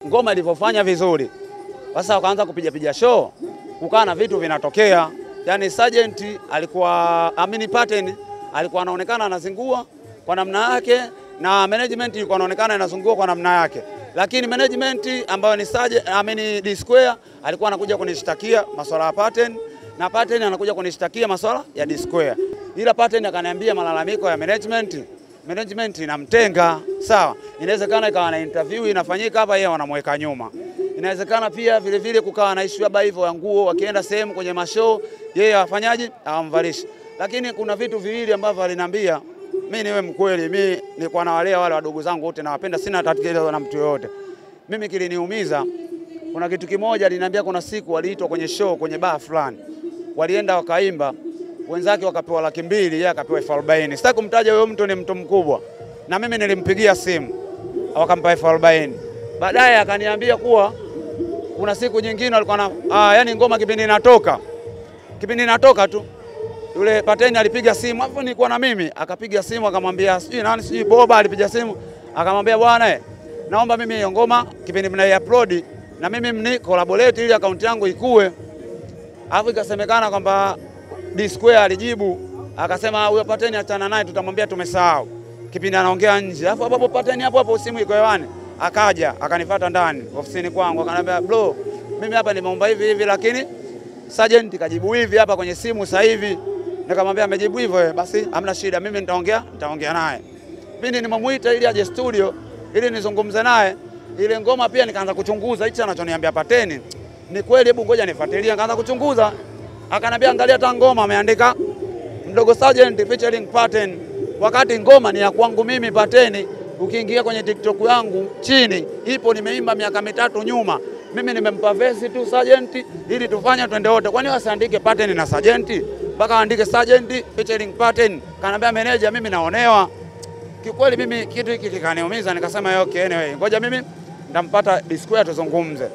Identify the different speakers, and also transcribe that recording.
Speaker 1: ngoma ilivyofanya vizuri, sasa wakaanza kupiga show, kukaa na vitu vinatokea. Yani Sergeant alikuwa Pattern alikuwa anaonekana anazingua kwa namna yake, na management ilikuwa anaonekana inazungua kwa namna yake. Lakini management ambayo ni D Square alikuwa anakuja kunishtakia masuala ya Pattern, na Pattern anakuja kunishtakia masuala ya D Square. Ila Pattern akaniambia malalamiko ya management inamtenga. Sawa, inawezekana ikawa na interview inafanyika hapa, yeye wanamweka nyuma. Inawezekana pia vile vile kukawa na issue haba hivyo ya nguo, wakienda sehemu kwenye mashow yeye afanyaje, awamvalishe. Lakini kuna vitu viwili ambavyo aliniambia, mimi niwe mkweli, mimi nilikuwa nawalea wale wadogo zangu wote, nawapenda, sina tatizo na mtu yoyote. Mimi kiliniumiza, kuna kitu kimoja aliniambia, kuna siku waliitwa kwenye show kwenye bar fulani, walienda wakaimba, wenzake wakapewa 200,000, yeye akapewa 40,000. Sitaki kumtaja huyo mtu, ni mtu mkubwa, na mimi nilimpigia simu wakampa 40,000. Baadaye akaniambia kuwa kuna siku nyingine alikuwa na yani ngoma kipindi inatoka tu, yule Pattern alipiga simu, hapo nilikuwa na mimi, akapiga simu akamwambia sijui nani, sijui Boba alipiga simu akamwambia, bwana naomba mimi hiyo ngoma kipindi mnai-upload na mimi mni collaborate ili account yangu ikue. Alafu ikasemekana kwamba D Square alijibu akasema, huyo Pattern achana naye, tutamwambia tumesahau, kipindi anaongea nje. Alafu hapo Pattern hapo simu iko hewani, akaja akanifuata ndani ofisini kwangu, akaniambia, bro, mimi hapa nimeomba hivi, lakini Sergeant kajibu hivi hapa kwenye simu sasa hivi. Nikamwambia amejibu hivyo, basi hamna shida, mimi nitaongea naye. Pindi nimemuita ili aje studio ili nizungumze naye, ile ngoma pia nikaanza kuchunguza hicho anachoniambia Pattern ni kweli, hebu ngoja nifuatilie. Nikaanza kuchunguza, akaniambia angalia ta ngoma ameandika mdogo Sergeant featuring Pattern, wakati ngoma ni ya kwangu mimi Pattern. Ukiingia kwenye TikTok yangu chini ipo, nimeimba miaka 3 nyuma. Mimi nimempa verse tu Sergeant ili tufanye twende wote. Kwani wasiandike Pattern na Sergeant? Mpaka andike Sergeant featuring Pattern. Kanambia manager, mimi naonewa. Kikweli mimi kitu hiki kikaniumiza, nikasema okay, anyway, ngoja mimi ndampata D Square tuzungumze.